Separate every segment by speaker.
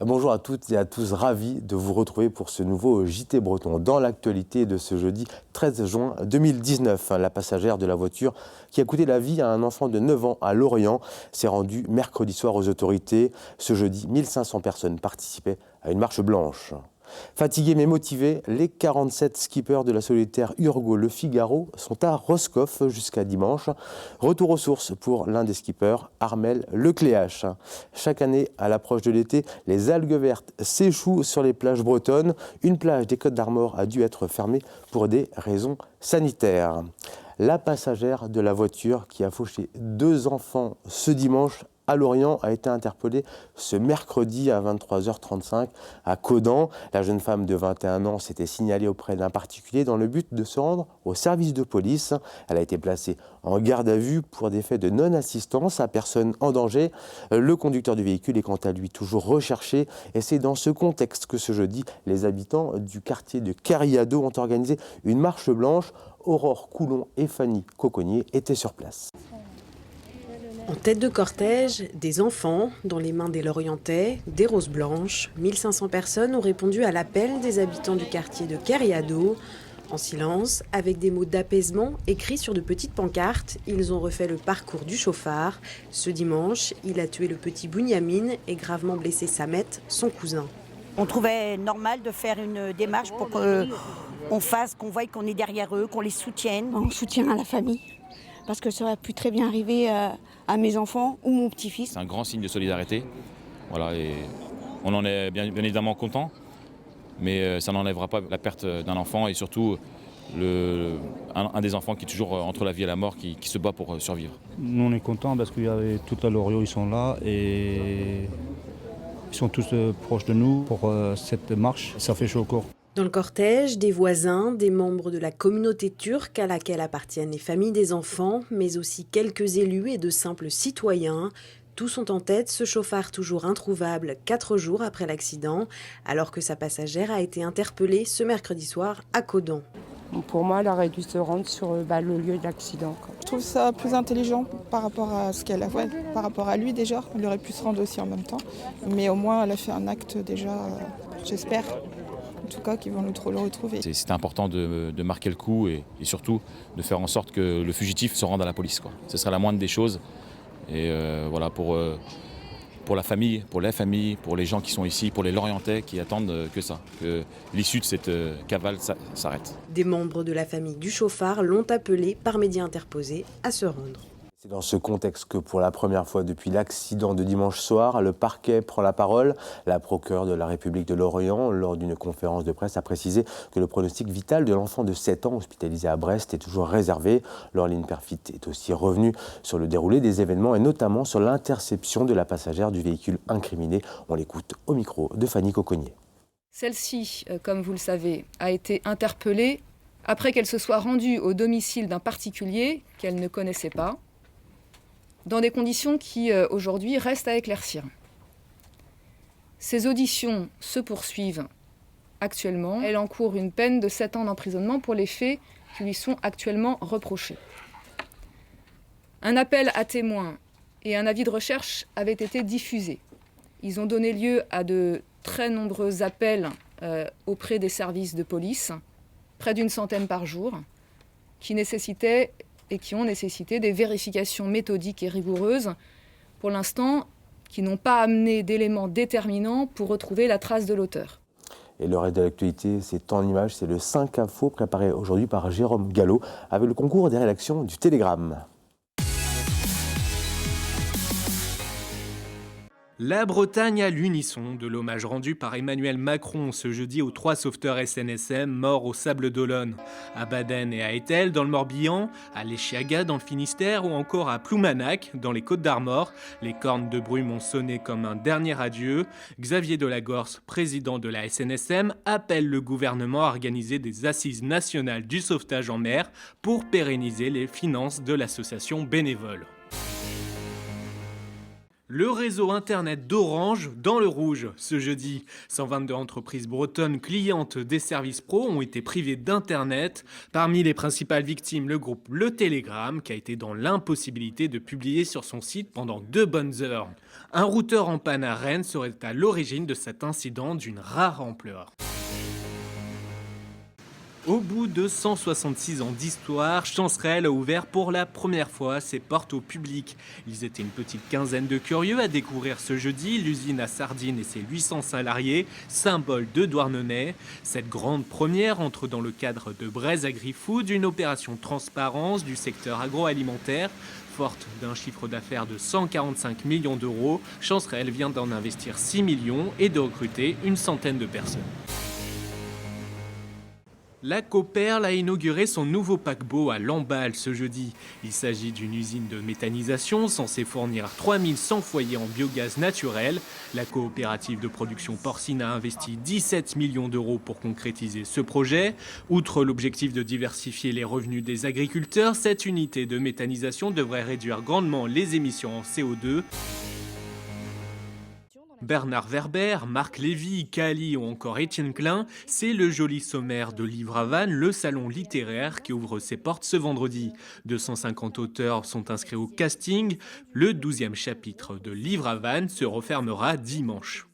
Speaker 1: Bonjour à toutes et à tous, ravi de vous retrouver pour ce nouveau JT Breton. Dans l'actualité de ce jeudi 13 juin 2019, la passagère de la voiture qui a coûté la vie à un enfant de 9 ans à Lorient s'est rendue mercredi soir aux autorités. Ce jeudi, 1500 personnes participaient à une marche blanche. Fatigués mais motivés, les 47 skippers de la solitaire Urgo Le Figaro sont à Roscoff jusqu'à dimanche. Retour aux sources pour l'un des skippers, Armel Lecléache. Chaque année, à l'approche de l'été, les algues vertes s'échouent sur les plages bretonnes. Une plage des Côtes d'Armor a dû être fermée pour des raisons sanitaires. La passagère de la voiture qui a fauché 2 enfants ce dimanche à Lorient a été interpellée ce mercredi à 23h35 à Caudan. La jeune femme de 21 ans s'était signalée auprès d'un particulier dans le but de se rendre au service de police. Elle a été placée en garde à vue pour des faits de non-assistance à personne en danger. Le conducteur du véhicule est quant à lui toujours recherché et c'est dans ce contexte que ce jeudi, les habitants du quartier de Carriado ont organisé une marche blanche. Aurore Coulon et Fanny Coconnier étaient sur place.
Speaker 2: En tête de cortège, des enfants, dans les mains des Lorientais, des roses blanches. 1500 personnes ont répondu à l'appel des habitants du quartier de Carriado. En silence, avec des mots d'apaisement écrits sur de petites pancartes, ils ont refait le parcours du chauffard. Ce dimanche, il a tué le petit Bunyamin et gravement blessé Samet, son cousin.
Speaker 3: On trouvait normal de faire une démarche pour qu'on fasse, qu'on voie qu'on est derrière eux, qu'on les soutienne.
Speaker 4: En soutien à la famille, parce que ça aurait pu très bien arriver à mes enfants ou mon petit-fils.
Speaker 5: C'est un grand signe de solidarité, voilà, et on en est bien évidemment content, mais ça n'enlèvera pas la perte d'un enfant et surtout un des enfants qui est toujours entre la vie et la mort, qui se bat pour survivre.
Speaker 6: Nous on est contents parce qu'il y avait tout à Loriot, ils sont là et ils sont tous proches de nous pour cette marche, ça fait chaud au corps.
Speaker 2: Dans le cortège, des voisins, des membres de la communauté turque à laquelle appartiennent les familles des enfants, mais aussi quelques élus et de simples citoyens. Tous sont en tête, ce chauffard toujours introuvable 4 jours après l'accident, alors que sa passagère a été interpellée ce mercredi soir à Caudan.
Speaker 7: Pour moi, elle aurait dû se rendre sur le lieu de l'accident. Je trouve ça plus intelligent par rapport à ce qu'elle a fait, par rapport à lui déjà. Elle aurait pu se rendre aussi en même temps. Mais au moins, elle a fait un acte déjà, j'espère. En tout cas, qu'ils vont le retrouver.
Speaker 5: C'était important de marquer le coup et surtout de faire en sorte que le fugitif se rende à la police, quoi. Ce serait la moindre des choses. Et voilà, pour la famille, pour les familles, pour les gens qui sont ici, pour les Lorientais qui attendent que ça, que l'issue de cette cavale s'arrête.
Speaker 2: Des membres de la famille du chauffard l'ont appelé par médias interposés à se rendre.
Speaker 1: C'est dans ce contexte que pour la première fois depuis l'accident de dimanche soir, le parquet prend la parole. La procureure de la République de Lorient, lors d'une conférence de presse, a précisé que le pronostic vital de l'enfant de 7 ans hospitalisé à Brest est toujours réservé. Laureline Perfit est aussi revenue sur le déroulé des événements et notamment sur l'interception de la passagère du véhicule incriminé. On l'écoute au micro de Fanny Coconnier.
Speaker 8: Celle-ci, comme vous le savez, a été interpellée après qu'elle se soit rendue au domicile d'un particulier qu'elle ne connaissait pas, dans des conditions qui, aujourd'hui, restent à éclaircir. Ces auditions se poursuivent actuellement. Elle encourt une peine de 7 ans d'emprisonnement pour les faits qui lui sont actuellement reprochés. Un appel à témoins et un avis de recherche avaient été diffusés. Ils ont donné lieu à de très nombreux appels auprès des services de police, près d'une centaine par jour, qui ont nécessité des vérifications méthodiques et rigoureuses, pour l'instant, qui n'ont pas amené d'éléments déterminants pour retrouver la trace de l'auteur.
Speaker 1: Et le reste de l'actualité, c'est en images, c'est le 5 Info préparé aujourd'hui par Jérôme Gallo, avec le concours des rédactions du Télégramme.
Speaker 9: La Bretagne à l'unisson de l'hommage rendu par Emmanuel Macron ce jeudi aux 3 sauveteurs SNSM morts au Sable d'Olonne. À Baden et à Etel dans le Morbihan, à l'Échiaga dans le Finistère ou encore à Ploumanac dans les Côtes d'Armor, les cornes de brume ont sonné comme un dernier adieu. Xavier Delagorce, président de la SNSM, appelle le gouvernement à organiser des assises nationales du sauvetage en mer pour pérenniser les finances de l'association bénévole. Le réseau internet d'Orange dans le rouge ce jeudi. 122 entreprises bretonnes clientes des services pro ont été privées d'internet. Parmi les principales victimes, le groupe Le Télégramme qui a été dans l'impossibilité de publier sur son site pendant 2 bonnes heures. Un routeur en panne à Rennes serait à l'origine de cet incident d'une rare ampleur. Au bout de 166 ans d'histoire, Chancerelle a ouvert pour la première fois ses portes au public. Ils étaient une petite quinzaine de curieux à découvrir ce jeudi l'usine à sardines et ses 800 salariés, symbole de Douarnenez. Cette grande première entre dans le cadre de Braise Agri-Food, une opération transparence du secteur agroalimentaire. Forte d'un chiffre d'affaires de 145 millions d'euros, Chancerelle vient d'en investir 6 millions et de recruter une centaine de personnes. La Coperle a inauguré son nouveau paquebot à Lamballe ce jeudi. Il s'agit d'une usine de méthanisation censée fournir 3100 foyers en biogaz naturel. La coopérative de production porcine a investi 17 millions d'euros pour concrétiser ce projet. Outre l'objectif de diversifier les revenus des agriculteurs, cette unité de méthanisation devrait réduire grandement les émissions en CO2. Bernard Werber, Marc Lévy, Cali ou encore Étienne Klein, c'est le joli sommaire de Livre à Vannes, le salon littéraire qui ouvre ses portes ce vendredi. 250 auteurs sont inscrits au casting. Le 12e chapitre de Livre à Vannes se refermera dimanche.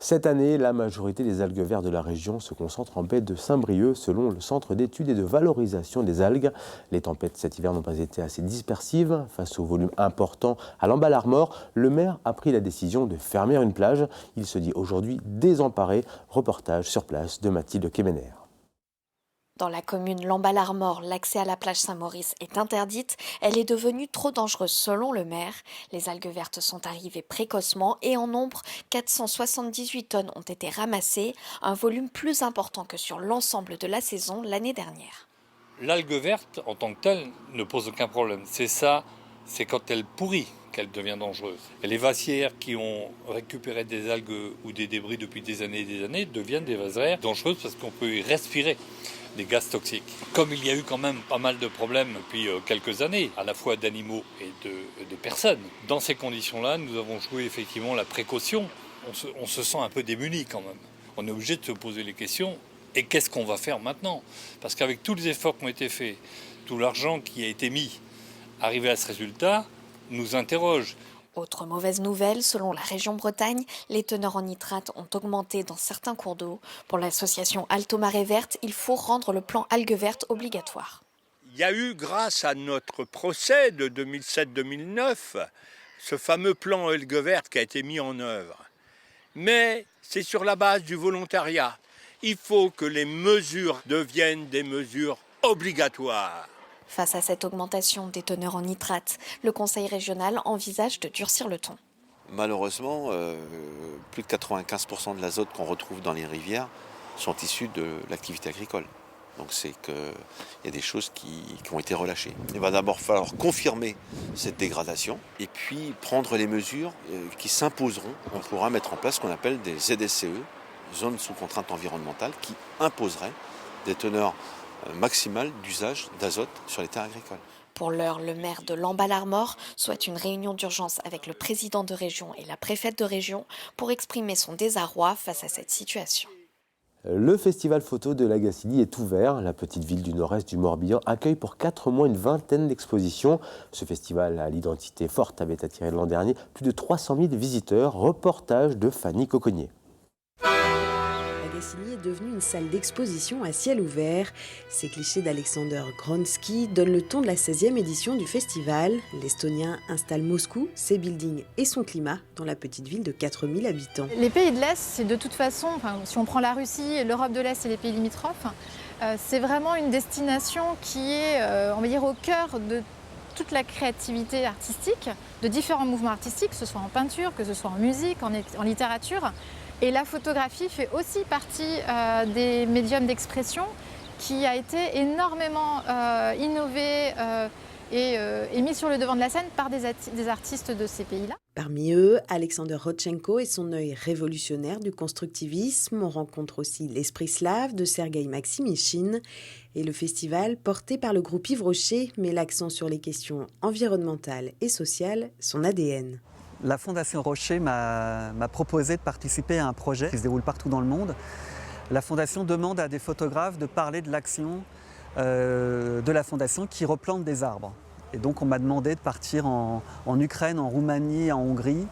Speaker 1: Cette année, la majorité des algues vertes de la région se concentre en baie de Saint-Brieuc, selon le Centre d'études et de valorisation des algues. Les tempêtes cet hiver n'ont pas été assez dispersives. Face au volume important à l'Ambalarmor, le maire a pris la décision de fermer une plage. Il se dit aujourd'hui désemparé. Reportage sur place de Mathilde Kemener.
Speaker 10: Dans la commune Lambalarmor, l'accès à la plage Saint-Maurice est interdite. Elle est devenue trop dangereuse selon le maire. Les algues vertes sont arrivées précocement et en nombre, 478 tonnes ont été ramassées, un volume plus important que sur l'ensemble de la saison l'année dernière.
Speaker 11: L'algue verte en tant que telle ne pose aucun problème. C'est quand elle pourrit qu'elle devient dangereuse. Et les vassières qui ont récupéré des algues ou des débris depuis des années et des années deviennent des vassières dangereuses parce qu'on peut y respirer des gaz toxiques. Comme il y a eu quand même pas mal de problèmes depuis quelques années, à la fois d'animaux et de personnes, dans ces conditions-là, nous avons joué effectivement la précaution. On se sent un peu démuni quand même. On est obligé de se poser les questions. Et qu'est-ce qu'on va faire maintenant? Parce qu'avec tous les efforts qui ont été faits, tout l'argent qui a été mis, arriver à ce résultat, nous interroge.
Speaker 10: Autre mauvaise nouvelle, selon la région Bretagne, les teneurs en nitrate ont augmenté dans certains cours d'eau. Pour l'association Alto Marée Verte, il faut rendre le plan algues vertes obligatoire.
Speaker 12: Il y a eu, grâce à notre procès de 2007-2009, ce fameux plan algues vertes qui a été mis en œuvre. Mais c'est sur la base du volontariat. Il faut que les mesures deviennent des mesures obligatoires.
Speaker 10: Face à cette augmentation des teneurs en nitrate, le conseil régional envisage de durcir le ton.
Speaker 13: Malheureusement, plus de 95% de l'azote qu'on retrouve dans les rivières sont issus de l'activité agricole. Donc c'est qu'il y a des choses qui ont été relâchées. Il va d'abord falloir confirmer cette dégradation et puis prendre les mesures qui s'imposeront. On pourra mettre en place ce qu'on appelle des ZSCE, zones sous contrainte environnementale, qui imposeraient des teneurs maximale d'usage d'azote sur les terres agricoles.
Speaker 10: Pour l'heure, le maire de Lambalarmor souhaite une réunion d'urgence avec le président de région et la préfète de région pour exprimer son désarroi face à cette situation.
Speaker 1: Le festival photo de la Gacilly est ouvert. La petite ville du nord-est du Morbihan accueille pour 4 mois une vingtaine d'expositions. Ce festival à l'identité forte avait attiré l'an dernier plus de 300 000 visiteurs. Reportage de Fanny Coconnier.
Speaker 2: La Gacilly est devenue une salle d'exposition à ciel ouvert. Ces clichés d'Alexander Gronsky donnent le ton de la 16e édition du festival. L'Estonien installe Moscou, ses buildings et son climat dans la petite ville de 4000 habitants.
Speaker 14: Les pays de l'Est, c'est de toute façon, si on prend la Russie, l'Europe de l'Est et les pays limitrophes, c'est vraiment une destination qui est, on va dire, au cœur de toute la créativité artistique, de différents mouvements artistiques, que ce soit en peinture, que ce soit en musique, en littérature. Et la photographie fait aussi partie des médiums d'expression qui a été énormément innové et mis sur le devant de la scène par des artistes de ces pays-là.
Speaker 2: Parmi eux, Alexander Rodchenko et son œil révolutionnaire du constructivisme. On rencontre aussi l'esprit slave de Sergueï Maximitchine. Et le festival, porté par le groupe Yves Rocher, met l'accent sur les questions environnementales et sociales, son ADN.
Speaker 15: La Fondation Rocher m'a proposé de participer à un projet qui se déroule partout dans le monde. La Fondation demande à des photographes de parler de l'action de la Fondation qui replante des arbres. Et donc on m'a demandé de partir en Ukraine, en Roumanie, en Hongrie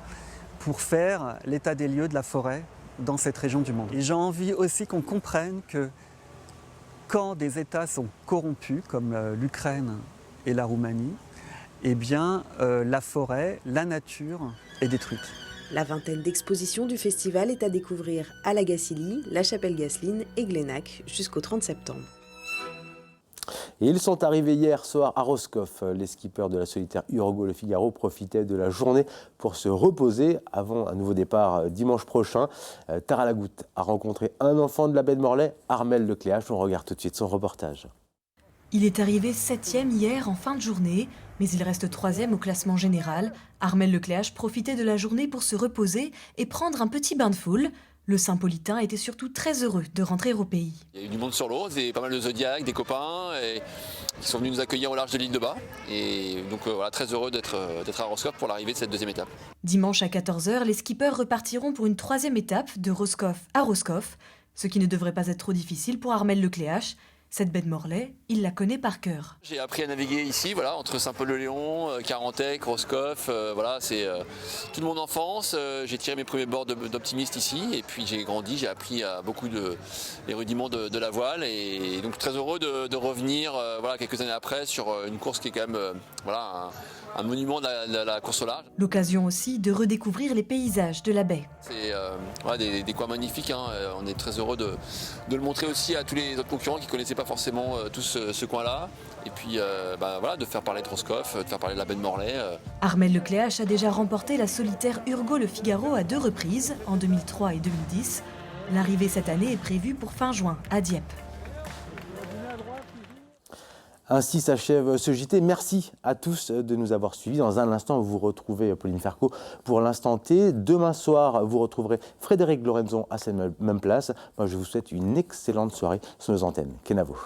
Speaker 15: pour faire l'état des lieux de la forêt dans cette région du monde. Et j'ai envie aussi qu'on comprenne que quand des États sont corrompus, comme l'Ukraine et la Roumanie, eh bien la forêt, la nature est détruite.
Speaker 2: La vingtaine d'expositions du festival est à découvrir à la Gacilly, la Chapelle-Gasseline et Glénac jusqu'au 30 septembre.
Speaker 1: Et ils sont arrivés hier soir à Roscoff. Les skippers de la solitaire Urgo Le Figaro profitaient de la journée pour se reposer avant un nouveau départ dimanche prochain. Tara Lagoutte a rencontré un enfant de la baie de Morlaix, Armel Lecléache. On regarde tout de suite son reportage.
Speaker 16: Il est arrivé 7e hier en fin de journée, mais il reste 3e au classement général. Armel Lecléache profitait de la journée pour se reposer et prendre un petit bain de foule. Le Saint-Politain était surtout très heureux de rentrer au pays.
Speaker 17: Il y a eu du monde sur l'eau, pas mal de Zodiac, des copains qui sont venus nous accueillir au large de l'île de Bas. Et donc voilà, très heureux d'être à Roscoff pour l'arrivée de cette deuxième étape.
Speaker 16: Dimanche à 14h, les skippers repartiront pour une 3e étape de Roscoff à Roscoff, ce qui ne devrait pas être trop difficile pour Armel Lecléache. Cette baie de Morlaix, il la connaît par cœur.
Speaker 17: J'ai appris à naviguer ici, voilà, entre Saint-Paul-le-Léon, Carantec, Roscoff, voilà, c'est toute mon enfance. J'ai tiré mes premiers bords d'optimiste ici, et puis j'ai grandi, j'ai appris beaucoup les rudiments de la voile, et donc très heureux de revenir, voilà, quelques années après sur une course qui est quand même, voilà, un monument de la course au large.
Speaker 16: L'occasion aussi de redécouvrir les paysages de la baie.
Speaker 17: C'est voilà, des coins magnifiques, hein. On est très heureux de le montrer aussi à tous les autres concurrents qui ne connaissaient pas forcément tous ce coin-là. Et puis voilà, de faire parler de Roscoff, de faire parler de la baie de Morlaix.
Speaker 16: Armel Lecléache a déjà remporté la solitaire Urgo Le Figaro à 2 reprises, en 2003 et 2010. L'arrivée cette année est prévue pour fin juin à Dieppe.
Speaker 1: Ainsi s'achève ce JT. Merci à tous de nous avoir suivis. Dans un instant, vous retrouvez Pauline Ferco pour l'instant T. Demain soir, vous retrouverez Frédéric Lorenzon à cette même place. Moi, je vous souhaite une excellente soirée sur nos antennes. Kenavo.